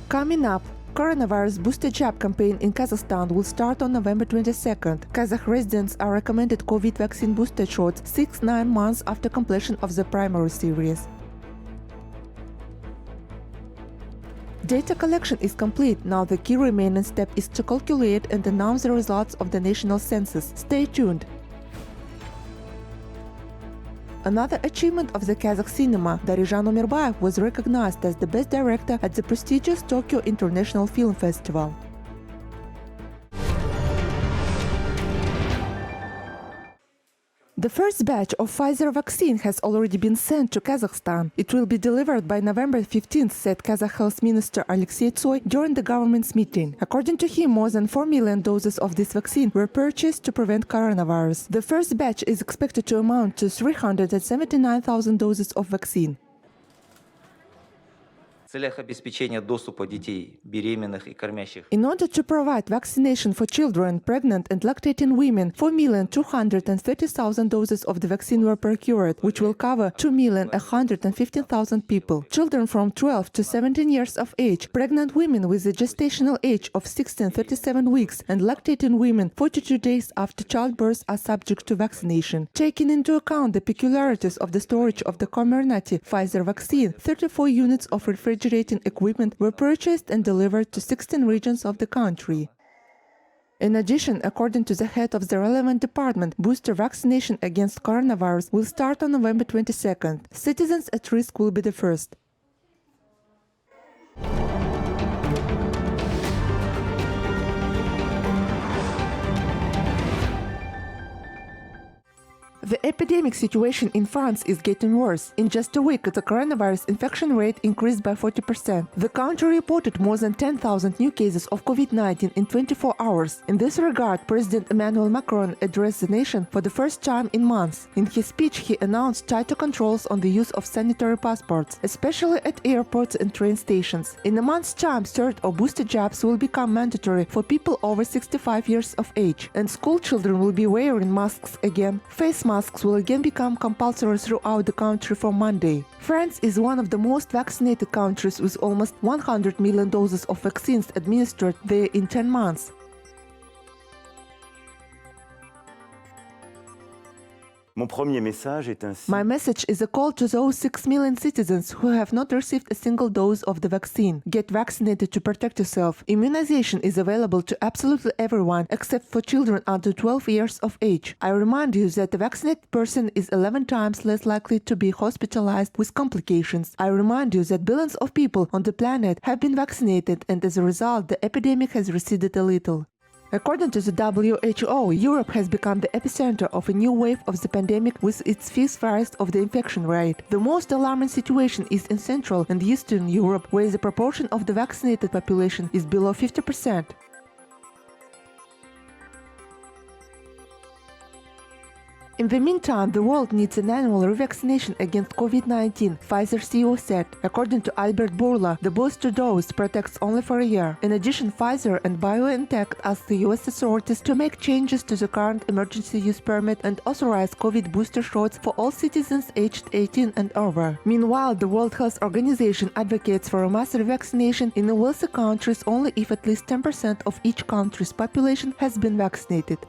Coming up, coronavirus booster jab campaign in Kazakhstan will start on November 22nd. Kazakh residents are recommended COVID vaccine booster shots 6-9 months after completion of the primary series. Data collection is complete. Now the key remaining step is to calculate and announce the results of the national census. Stay tuned. Another achievement of the Kazakh cinema, Darijan Umirbayev was recognized as the best director at the prestigious Tokyo International Film Festival. The first batch of Pfizer vaccine has already been sent to Kazakhstan. It will be delivered by November 15th, said Kazakh Health Minister Alexey Tsoy during the government's meeting. According to him, more than 4 million doses of this vaccine were purchased to prevent coronavirus. The first batch is expected to amount to 379,000 doses of vaccine. В целях обеспечения доступа детей, беременных и кормящих. In order to provide vaccination for children, pregnant and lactating women, 4,230,000 doses of the vaccine were procured, which will cover 2,115,000 people. Children from 12 to 17 years of age, pregnant women with a gestational age of 16-37 weeks, and lactating women 42 days after childbirth are subject to vaccination. Taking into account the peculiarities of the storage of the Comirnaty Pfizer vaccine, 34 units of refrigerating equipment were purchased and delivered to 16 regions of the country. In addition, according to the head of the relevant department, booster vaccination against coronavirus will start on November 22nd. Citizens at risk will be the first. The epidemic situation in France is getting worse. In just a week, the coronavirus infection rate increased by 40%. The country reported more than 10,000 new cases of COVID-19 in 24 hours. In this regard, President Emmanuel Macron addressed the nation for the first time in months. In his speech, he announced tighter controls on the use of sanitary passports, especially at airports and train stations. In a month's time, third or booster jabs will become mandatory for people over 65 years of age, and school children will be wearing masks again. Face masks will again become compulsory throughout the country from Monday. France is one of the most vaccinated countries with almost 100 million doses of vaccines administered there in 10 months. My message is a call to those 6 million citizens who have not received a single dose of the vaccine. Get vaccinated to protect yourself. Immunization is available to absolutely everyone except for children under 12 years of age. I remind you that a vaccinated person is 11 times less likely to be hospitalized with complications. I remind you that billions of people on the planet have been vaccinated, and as a result, the epidemic has receded a little. According to the WHO, Europe has become the epicenter of a new wave of the pandemic with its fifth rise of the infection rate. The most alarming situation is in Central and Eastern Europe, where the proportion of the vaccinated population is below 50%. In the meantime, the world needs an annual revaccination against COVID-19, Pfizer CEO said. According to Albert Bourla, the booster dose protects only for a year. In addition, Pfizer and BioNTech asked the US authorities to make changes to the current emergency use permit and authorize COVID booster shots for all citizens aged 18 and over. Meanwhile, the World Health Organization advocates for a mass revaccination in the wealthy countries only if at least 10% of each country's population has been vaccinated.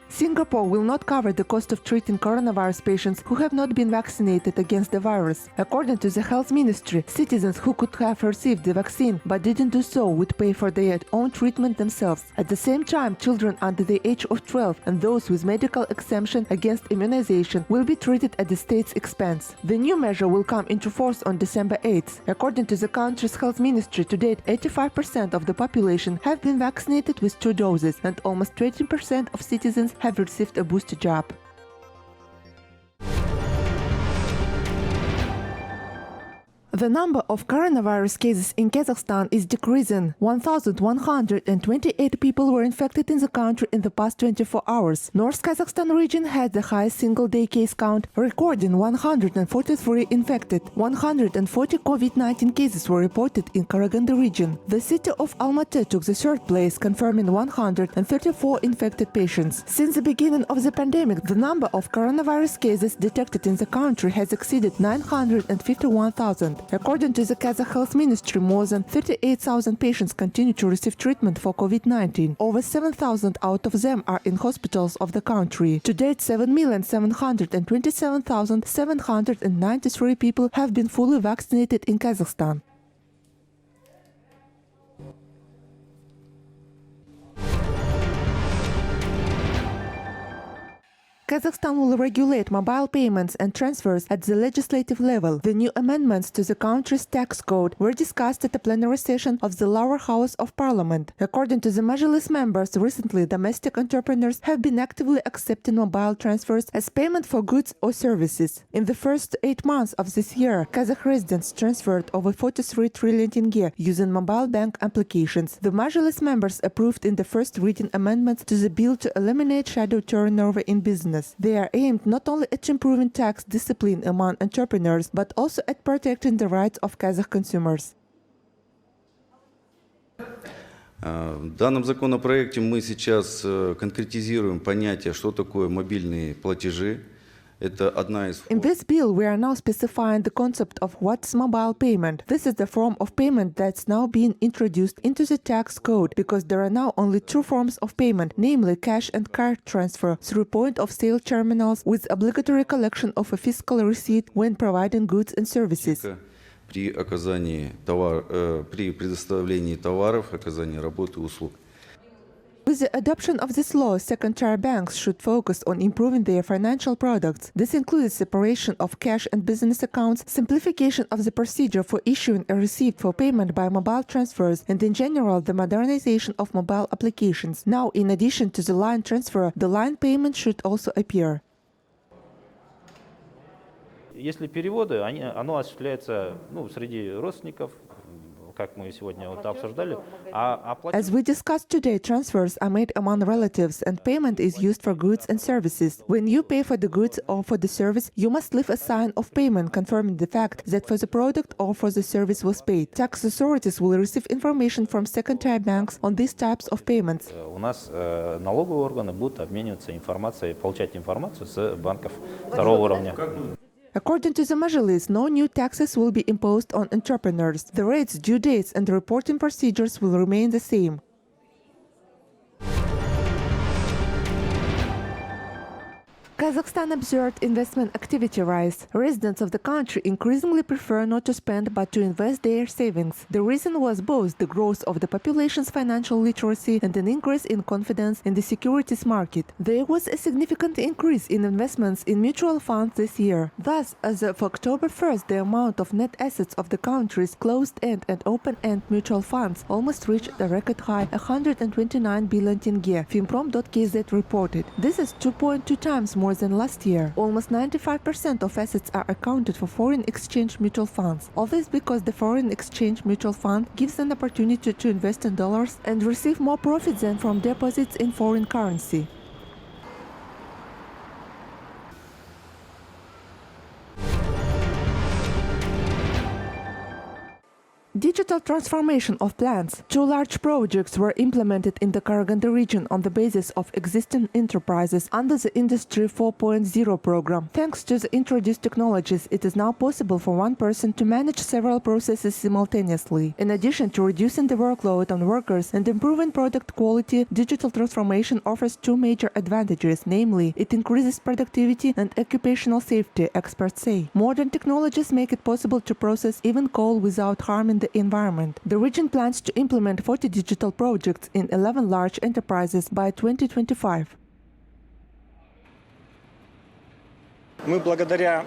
Singapore will not cover the cost of treating coronavirus patients who have not been vaccinated against the virus. According to the health ministry, citizens who could have received the vaccine but didn't do so would pay for their own treatment themselves. At the same time, children under the age of 12 and those with medical exemption against immunization will be treated at the state's expense. The new measure will come into force on December 8th. According to the country's health ministry, to date, 85% of the population have been vaccinated with 2 doses, and almost 20% of citizens have received a booster jab. The number of coronavirus cases in Kazakhstan is decreasing. 1,128 people were infected in the country in the past 24 hours. North Kazakhstan region had the highest single-day case count, recording 143 infected. 140 COVID-19 cases were reported in Karaganda region. The city of Almaty took the third place, confirming 134 infected patients. Since the beginning of the pandemic, the number of coronavirus cases detected in the country has exceeded 951,000. According to the Kazakh Health Ministry, more than 38,000 patients continue to receive treatment for COVID-19. Over 7,000 out of them are in hospitals of the country. To date, 7,727,793 people have been fully vaccinated in Kazakhstan. Kazakhstan will regulate mobile payments and transfers at the legislative level. The new amendments to the country's tax code were discussed at the plenary session of the lower house of parliament. According to the Majlis members, recently domestic entrepreneurs have been actively accepting mobile transfers as payment for goods or services. In the first 8 months of this year, Kazakh residents transferred over 43 trillion tenge using mobile bank applications. The Majlis members approved in the first reading amendments to the bill to eliminate shadow turnover in business. They are aimed not only at improving tax discipline among entrepreneurs, but also at protecting the rights of Kazakh consumers. В данном законопроекте мы сейчас конкретизируем понятие, что такое мобильные платежи. Это одна из форм. In this bill, we are now specifying the concept of what's mobile payment. This is the form of payment that's now being introduced into the tax code because there are now only two forms of payment, namely cash and card transfer through point-of-sale terminals with obligatory collection of a fiscal receipt when providing goods and services. При предоставлении товаров, оказании работы и услуг. With the adoption of this law, second-tier banks should focus on improving their financial products. This includes separation of cash and business accounts, simplification of the procedure for issuing a receipt for payment by mobile transfers, and in general, the modernization of mobile applications. Now, in addition to the line transfer, the line payment should also appear. Если переводы, оно осуществляется среди родственников, как мы сегодня обсуждали. As we discussed today, transfers are made among relatives and payment is used for goods and services. When you pay for the goods or for the service, you must leave a sign of payment confirming the fact that for the product or for the service was paid. Tax authorities will receive information from second-tier banks on these types of payments. У нас налоговые органы будут обмениваться информацией, получать информацию с банков второго уровня. According to the Majlis, no new taxes will be imposed on entrepreneurs. The rates, due dates, and reporting procedures will remain the same. Kazakhstan observed investment activity rise. Residents of the country increasingly prefer not to spend but to invest their savings. The reason was both the growth of the population's financial literacy and an increase in confidence in the securities market. There was a significant increase in investments in mutual funds this year. Thus, as of October 1st, the amount of net assets of the country's closed-end and open-end mutual funds almost reached a record high 129 billion tenge, Finprom.kz reported. This is 2.2 times more than last year. Almost 95% of assets are accounted for foreign exchange mutual funds. All this because the foreign exchange mutual fund gives an opportunity to invest in dollars and receive more profit than from deposits in foreign currency. Digital transformation of plants. 2 large projects were implemented in the Karaganda region on the basis of existing enterprises under the Industry 4.0 program. Thanks to the introduced technologies, it is now possible for one person to manage several processes simultaneously. In addition to reducing the workload on workers and improving product quality, digital transformation offers 2 major advantages, namely, it increases productivity and occupational safety, experts say. Modern technologies make it possible to process even coal without harming the environment. The region plans to implement 40 digital projects in 11 large enterprises by 2025. Мы благодаря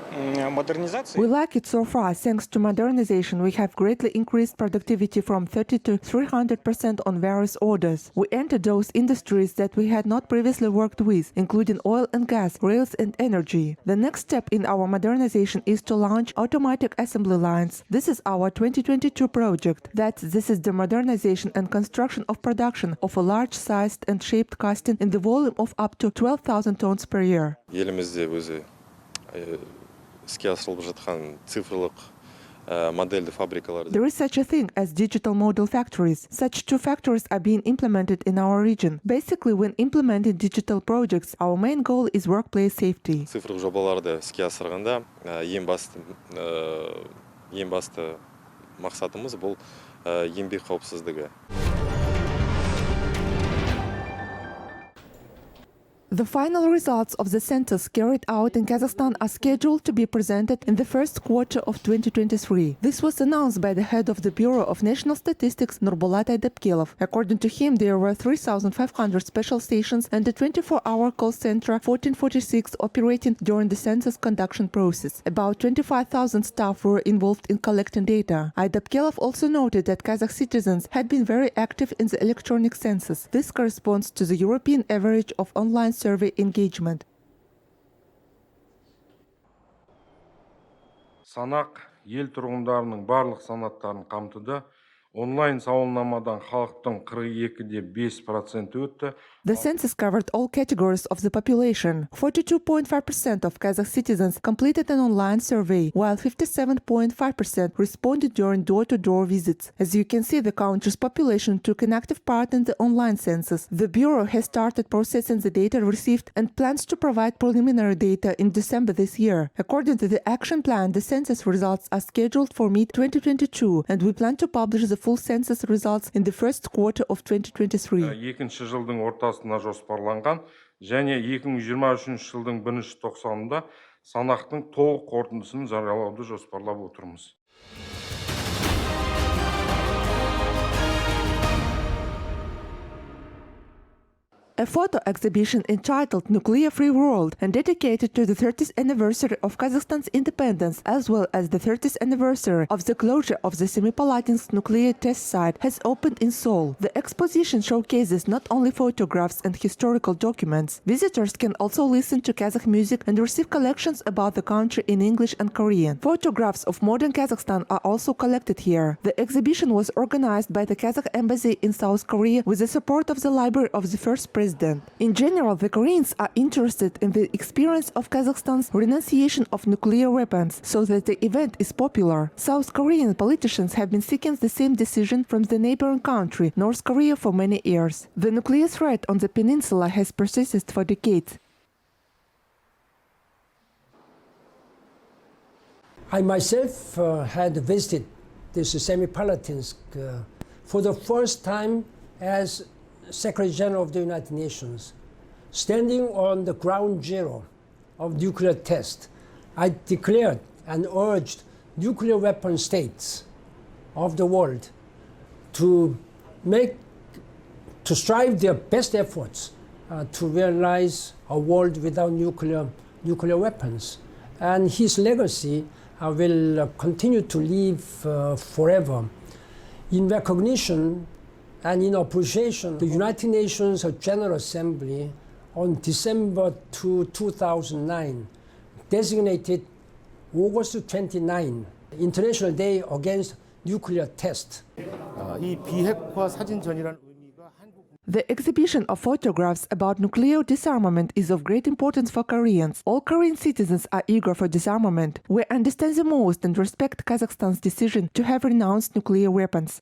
модернизации We like it so far. Thanks to modernization, we have greatly increased productivity from 30 to 300% on various orders. We entered those industries that we had not previously worked with, including oil and gas, rails and energy. The next step in our modernization is to launch automatic assembly lines. This is our 2022 project. This is the modernization and construction of production of a large-sized and shaped casting in the volume of up to 12,000 tons per year. Елімізде өзі іске асырылып жатқан цифрлық модельді фабрикалар. There is such a thing as digital model factories. Such 2 factories are being implemented in our region. Basically, when implementing digital projects, our main goal is workplace safety. Цифрлық жобаларды іске асырғанда ең басты мақсатымыз бұл еңбек қауіпсіздігі. The final results of the census carried out in Kazakhstan are scheduled to be presented in the first quarter of 2023. This was announced by the head of the Bureau of National Statistics, Nurbulat Aydapkelov. According to him, there were 3,500 special stations and a 24-hour call center 1446 operating during the census conduction process. About 25,000 staff were involved in collecting data. Aydapkelov also noted that Kazakh citizens had been very active in the electronic census. This corresponds to the European average of online survey engagement. Санақ ел тұрғындарының барлық санаттарын қамтыды. Онлайн сауалнамадан халықтың 42.5% өтті. The census covered all categories of the population. 42.5% of Kazakh citizens completed an online survey, while 57.5% responded during door-to-door visits. As you can see, the country's population took an active part in the online census. The Bureau has started processing the data received and plans to provide preliminary data in December this year. According to the action plan, the census results are scheduled for mid-2022, and we plan to publish the full census results in the first quarter of 2023. Екінші жылдың ортасына жоспарланған және 2023 жылдың 1-ші тоқсанында санақтың толық қорытындысын жариялауды жоспарлап отырмыз. A photo exhibition entitled Nuclear Free World and dedicated to the 30th anniversary of Kazakhstan's independence as well as the 30th anniversary of the closure of the Semipalatinsk nuclear test site has opened in Seoul. The exposition showcases not only photographs and historical documents. Visitors can also listen to Kazakh music and receive collections about the country in English and Korean. Photographs of modern Kazakhstan are also collected here. The exhibition was organized by the Kazakh embassy in South Korea with the support of the library of the first president. In general, the Koreans are interested in the experience of Kazakhstan's renunciation of nuclear weapons, so that the event is popular. South Korean politicians have been seeking the same decision from the neighboring country, North Korea, for many years. The nuclear threat on the peninsula has persisted for decades. I myself had visited this Semipalatinsk for the first time as Secretary General of the United Nations. Standing on the ground zero of nuclear test, I declared and urged nuclear weapon states of the world to strive their best efforts to realize a world without nuclear weapons. And his legacy will continue to live forever. In recognition and in appreciation, the United Nations General Assembly on December 2, 2009 designated August 29 International Day Against Nuclear Test. The exhibition of photographs about nuclear disarmament is of great importance for Koreans. All Korean citizens are eager for disarmament. We understand the most and respect Kazakhstan's decision to have renounced nuclear weapons.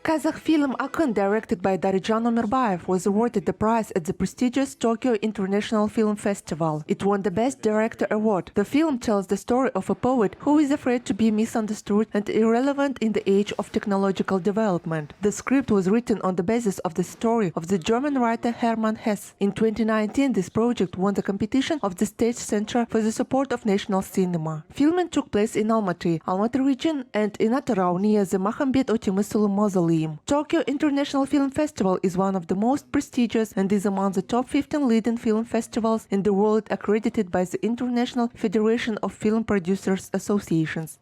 Kazakh film Akyn, directed by Darijan Omirbayev, was awarded the prize at the prestigious Tokyo International Film Festival. It won the Best Director award. The film tells the story of a poet who is afraid to be misunderstood and irrelevant in the age of technological development. The script was written on the basis of the story of the German writer Hermann Hesse. In 2019, this project won the competition of the State Center for the Support of National Cinema. Filming took place in Almaty region and in Atyrau near the Mahomet Otemysulu Mausoleum. theme. Tokyo International Film Festival is one of the most prestigious and is among the top 15 leading film festivals in the world accredited by the International Federation of Film Producers Associations.